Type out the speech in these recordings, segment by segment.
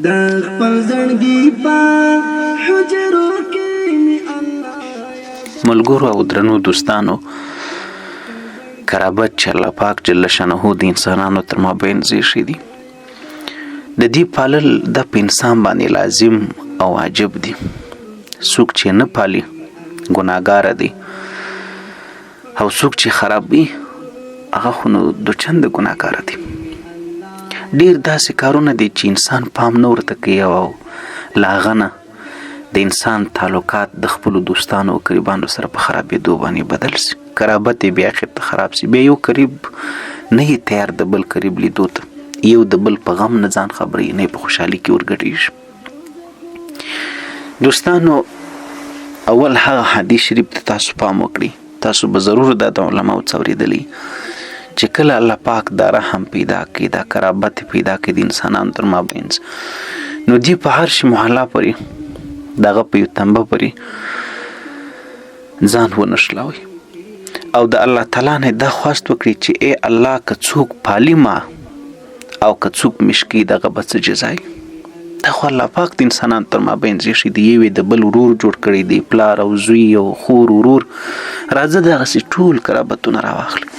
د خپل زړګي په حجرو کې می الله. ملګرو او درنو دوستانو، قرابت چې الله پاک جل شانه د انسانانو تر مابین زیږي دي، د دې پالل د انسان باندې لازم او واجب دي. څوک چې نه پالي ګناهګار دی، او څوک چې خرابوي هغه خو نو دوچند ګناهګار دی. ډیر داسې کارونه دي چې انسان پام نه ورته کوي، او له هغه نه د انسان تعلقات د خپلو دوستانو او قریبانو سره په خرابېدو باندې بدل شي. قرابت یې بیا اخر ته خراب شي. بیا یو قریب نه یې تیار د بل قریب لیدو ته، یو د بل په غم نه ځان خبرې نه په خوشحالي کې ورګډېږي. دوستانو، اول هغه حدیث شریف ته تاسو پام وکړئ. تاسو به ضرور دا د علماو څه اورېدلی چې کله الله پاک دا رحم پیدا کړي، دا قرابت پیدا کړي د انسانانو تر مابین، نو دی په هر شي محله پورې دغه په یو تنبه پورې ځان ونښلوئ، او د الله تعالی نه دا خواست وکړي چې ای الله که څوک پالي ما او که څوک مشکي دغه به څه جزای. دا خو الله پاک د انسانانو تر مابین زیږي دی، یو د بل ورور جوړ کړی دی، پلار او زوی او خور ورور. راځه دغسې ټول قرابتونه راواخلي.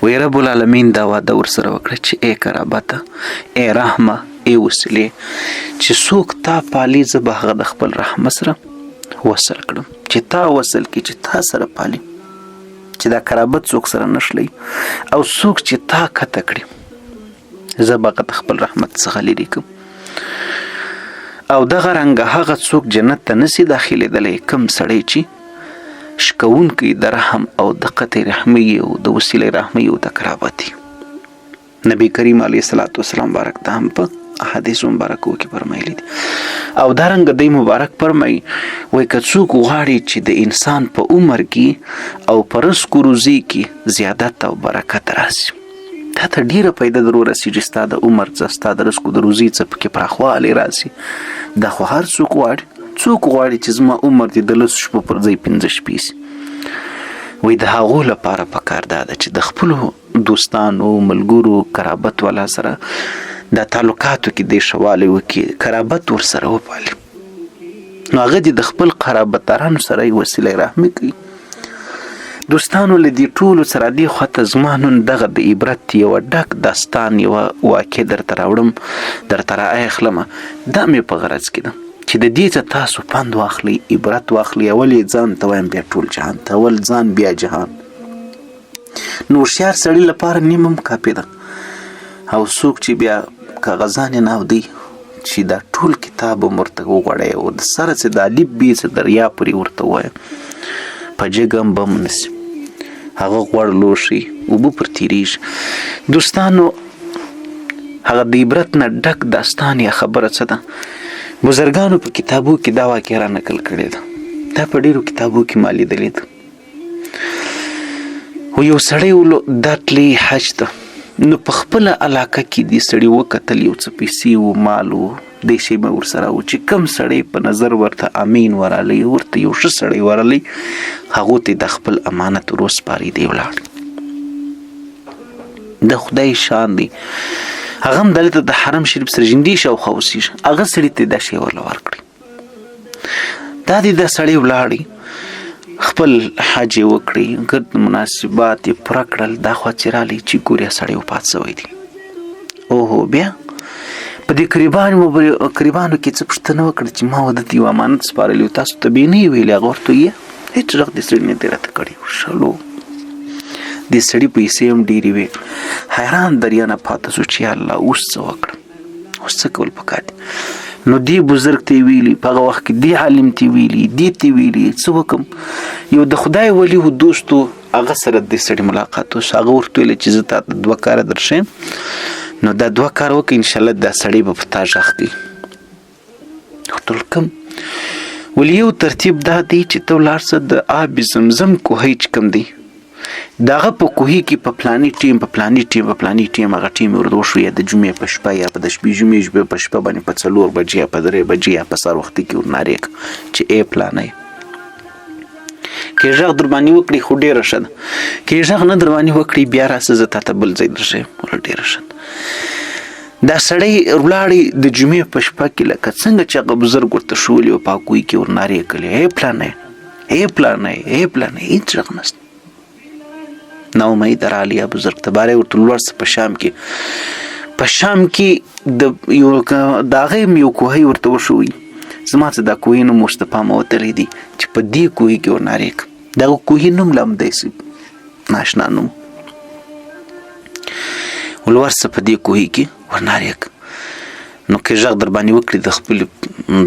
وی رب العالمین دا وعده ورسره وکړه چې ای قرابته، ای رحمه، ای وسیلې، چې څوک تا پالي زه به هغه د خپل رحمه سره وصل کړم. چې تا وصل کړي، چې تا سره پالي، چې دا قرابت څوک سره نشلی، او څوک چې تا کته کړي زه به هغه د خپل رحمت څخه لرې کړم. او دغه رنګه هغه څوک جنت ته نسي داخلېدلی کوم سړی چې شکونکی د رحم او د قطع رحمي او د وسیلې رحمي او د قرابتي. نبی کریم علیه الصلاۃ والسلام مبارک دا هم په احادیث مبارکو کې فرمایلی دي. او دارنګه دی مبارک فرمایي، وایي که څوک غواړي چې د انسان په عمر کې او په رزق و روزي کې زیادت او برکت راشي، تا ته ډیره پیدا ضرور رسیږي، ستا د عمر څه، ستا د رزق د روزي څه پکې پراخوالی راشي. دا خو هر څوک غواړي. څوک غواړي چې زما عمر دې د 10 شپو پر ځای 15 شپې شي. وایي د هغو لپاره پکار دا ده چې د خپلو دوستانو، ملګرو، قرابت والا سره د تعلقاتو کې د ښهوالی وکړي، قرابت ورسره وپالي. نو هغه دې د خپل قرابتدارانو سره یې وسیله رحمي کوي. دوستانو، له دې ټولو سره دې خواته زما نن دغه د عبرت یوه ډک داستان، یوه واقع درته راوړم، درته رااخلمه. دا مې په غرض کې ده چې د دې څه تاسو پند واخلئ، عبرت واخلئ. اول یې ځان ته وایم، بیا ټول جهان ته. اول ځان بیا جهان. نو هوښیار سړي لپاره نیم هم کافي ده. او څوک چې بیا کاغذان یې ناودي چې دا ټول کتاب هم ورته وغوړی، او د سره چې د الف بې څه دریا پورې ورته ووایم، په جګ هم بم نسي، هغه غوړ لوښي اوبه پر تېرېږي. دوستانو، هغه د عبرت نه ډک داستان یا خبره څه ده؟ بزرګانو په کتابو کې دا واقعه را نقل کړې ده. دا په ډېرو کتابو کې ما لیدلې ده. و یو سړی دا تللی حج ته، نو په خپله علاقه کې دې سړي وکتل، یو څه پیسې و، مال و، دې شی مې ورسره و چې کوم سړی په نظر ورته امین ورالی، ورته یو ښه سړی ورالی، هغو ته د خپل امانت ور وسپاري، دی ولاړ. د خدای شان دی. هغه هم دلته د حرم شریف سره جندي شاوخوا اوسېږي، هغه سړي ته دا شی ورله ورکړي. دا دې دا سړی ولاړی، خپل حج یې وکړي، ګرد مناسبات یې پوره کړل. دا خوا چې رالی چې ګوریا سړی وفات شوی دی. اوهو، بیا په دې قریبانو کې څه پوښتنه وکړه چې ما ودته یو امانت سپارلی و، تاسو ته بې نه یې ویلې؟ هغه ورته ویې هېڅ غږ دې سړي نه دی راته کړی. شلو دې سړي پیسې هم ډېرې وې. حیران دریا نه پاته شو چې الله اوس څه وکړم، اوس څه کول پکار دي. نو دې بزرګ ته یې ویلي، په هغه وخت کې دې عالم ته یې ویلي، دې ته یې ویلي، څه وکړم؟ یو د خدای ولی و دوستو، هغه سره دې سړي ملاقات وشو. هغه ورته ویلې چې زه تا ته 2 کاره درښیم، نو دا 2 کار وکړه، انشاءالله دا سړی به په تا غږ کوي. ورته کوم؟ ولې یو ترتیب دا دی چې ته ولاړ شه، د آب زمزم کوهی چې کوم دی، دغه په کوهي کې په پلاني ټیم هغه ټیم ورته وشو، یا د جمعې په شپه، یا په د شپې جمعې په شپه باندې په 4 بجې یا په 3 بجې یا په سهار وختي کې ورنارې چې ای پلانی، که غږ در باندې وکړي خو ډېره ښه ده، که غږ نه در باندې وکړي بیا راسه، زه تا ته بل ځای درښیم، ډېره ښه ده. دا سړی ولاړې د جمعې په شپه کې لکه څنګه چې هغه بزرګ ورته شولې او پاکوي کې ورنارې کړلې ای پلانې هېڅ غږ نشته. ناامید راغلی بزرګ ته باره ورته لوړ څه په شام کې د هغې هم یو کوهی ورته وښوي. زما څه دا کوهي نوم ورته پامه وتلی دی چې په دې کوهي کې ورنارې کړم. دغه کوهي نوم لا هم داسې ناشنا نوم ولورسه په دې کوهي کې ورنارې کړم. نو که غږ در باندې وکړي د خپل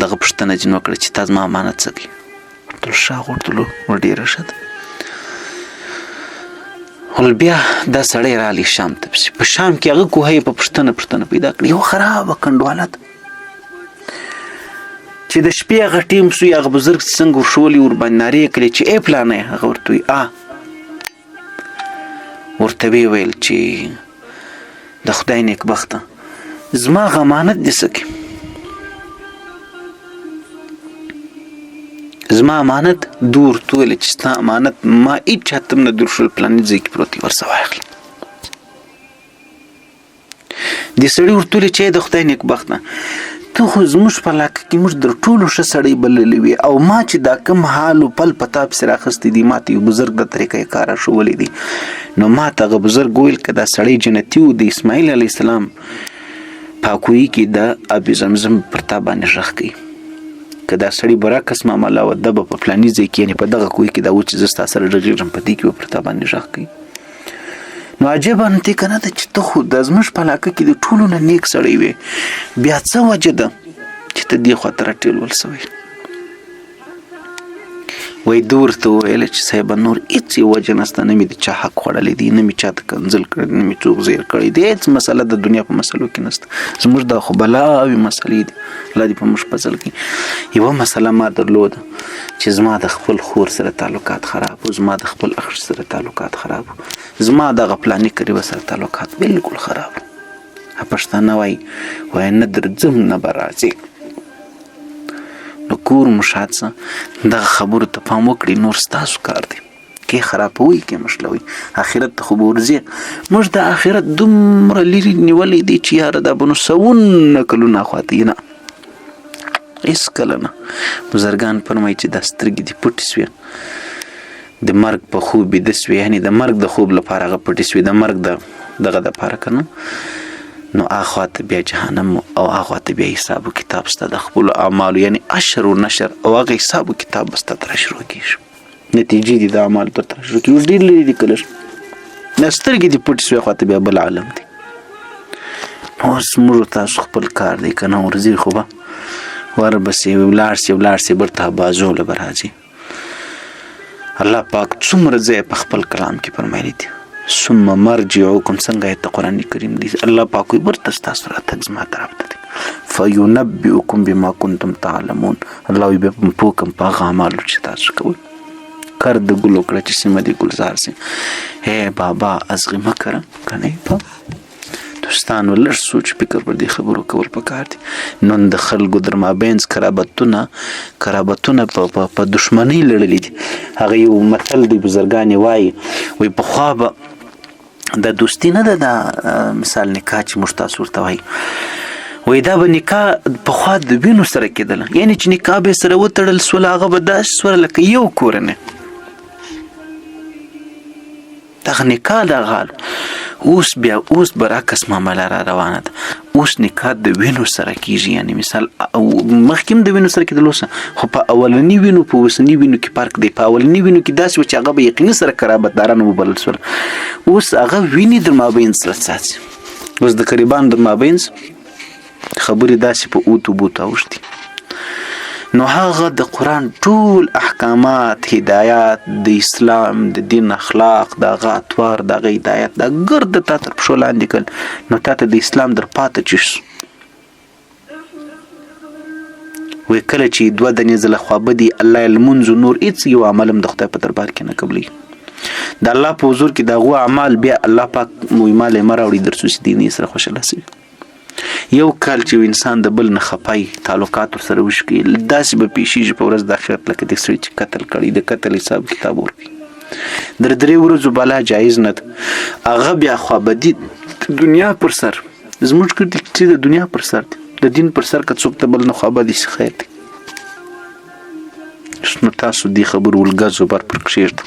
دغه پوښتنه ځینې وکړه چې تا زما امانت څه کوي ورته شاغ ورتلو ور ډېره ښه ده. ول بیا دا سړی راغلی شام ته پسې. په شام کې هغه کوهی په پوښتنه پیدا کړي یو خرابه کنډواله ده چې د شپې هغه ټیم سوی هغه بزرګ څنګه ورښولي ورباندې نارې کړې چې ای پلانې. هغه ورته وایي ورته ویې ویل چې د خدای نیکبخته زما هغه امانت دې څه کوي؟ زما امانت دور توله چې ستا امانت ما هیڅ چاته نه درښول پلانې ځای کې پروت دی ورڅه واخله. دې سړي ورته ویل چې د خدای نیکبخته ته خو زموږ په علاقه کې موږ در ټولو ښه سړی بللی وي او ما چې دا کوم حال و پل په تا پسې راخستی دی ما ته یو بزرګ د طریقې کار راښولی دی. نو ما ته هغه بزرګ وویل که دا سړی جنتي و د اسماعیل علیه السلام پاکویي کې د ابي زمزم پر تا باندې غږ کوي. که دا سړی برعکس معامله و ده به په فلاني ځای کې یعنې په دغه کوهي کې دا و چې زه ستا سره غږېږم په دې کې به پر تا باندې غږ کوي. نو عجیبه نو دې که نه ده چې ته خو د زموږ په علاقه کې د ټولو نه نیک سړی وې بیا څه وجه ده چې ته دې خواته راټېلول سوی؟ وایي ده ورته وویله چې صاحبه نور هېڅ یې وجه نشته نه مې د چا حق خوړلی دی نه مې چاته کنځل کړی نه مې څوک زیر کړی دی هېڅ مسله د دنیا په مسلو کې نشته. زموږ دا خو بلاوې مسلې دي الله دې په موږ فضل کړي. یوه مسله ما درلوده چې زما د خپل خور سره تعلقات خراب و زما د خپل اخ سره تعلقات خراب و زما دغه پلاني قریبه سره تعلقات بالکل خراب و. پښتانه وایي نه درځم نه به راځي. نو کور مو شاد څه دغه خبرو ته پام وکړي نور ستاسو کار دی کې خرابوي کې مشلوي آخرت ته خو به ورځي. موږ د آخرت دومره لرې نیولی دی چې یاره دا به نو سوونه کلونه خواته نه هېڅ کله نه. بزرګان فرمایي چې دا سترګې دې پټې سوې د مرګ په خوب بیده سوې یعنې د مرګ د خوب لپاره هغه پټې سوې د مرګ دغه دپاره که نه نو اخواته بیا جهنم او اخواته بیا حساب و کتاب ستا د خپلو اعمالو یعنې اشر و نشر او هغه حساب و کتاب به ستا ته شروع کېږي نتیجې دي د اعمالو درته شروع کېږي اوس ډېر لرې دي که لږ دا سترګې دې پټې سوې خواته بیا بل عالم دی. اوس موږ تاسو خپل کار دی که نه ورځي خو به وربسې ولاړ سې برته بازوله به راځي. الله پاک څومره ځای په خپل کلام کې فرمایلی دی ثم مرجعکم څنګه ایت قرآن کریم دی الله پاک وي برته ستاسو راتګ زما طرف ته دی فینبئکم بما کنتم تعلمون. الله وي بیا پوه کړم په هغه اعمالو چې تاسو کوئ. کر د ګلو کړه چې سیمه دې ګلزار سي هی بابا ازغي مه کړه که نه دوستانو لږ سوچ فکر پر دې خبرو کول پکار دي. نن د خلکو در مابینځ کرابتونه په دشمنۍ لړلي دي. هغه یو متل دی بزرګانې وایي پخوا به دا دوستي نه ده دا مثال نکاح چې موږ تاسو ورته وایي دا به نکاح پخوا د وینو سره کېدله یعنې چې نکاح به یې سره وتړل سوله هغه به داسې سوله لکه یو کورنۍ دغه نکاح دغه حال. اوس برعکس معامله را روانه ده. اوس نکاح د وینو سره کېږي یعنې مثال مخکې هم د وینو سره کېدل اوس خو په اولني وینو په اوسني وینو کې فرق دی. په اولني وینو کې داسې و چې هغه به یقیني سره قرابتداران وبلل سول اوس هغه وینې در مابینځ سره ساتي. اوس د قریبانو در مابینځ خبرې داسې په اوتو بوتو اوښتي. نو هغه د قرآن ټول احکامات هدایات د اسلام د دین اخلاق د هغه اطوار د هغه هدایت دا ګرد تا تر پښو لاندې کړل نو تا ته د اسلام در پاته چیش وی کله چې دوه دنې زله خوابدي الله لمونځ نور هېڅ یو عمل هم د خدای په دربار کې نه قبلوي. د الله په حضور کې د هغو اعمال بیا الله پاک مال یې مه راوړي در څو چې دیني سره خوشحاله شي. یو کال چې انسان د بل نه خپای تعلقات ورسره وشکي داسې به پیښیږي په ورځ د آخرت لکه د سړي چې قتل کړي د قتل حساب کتاب ورکړي در 3 ورځو بلا جایز نه ده. هغه بیا خوابدي د دنیا پر سر زموږ کړي چې د دنیا پر سر دی د دین پر سر که څوک ته بل نه خو ابدي سي خیر دی نو تاسو دې خبرو ولګا زبر پر کښېږدئ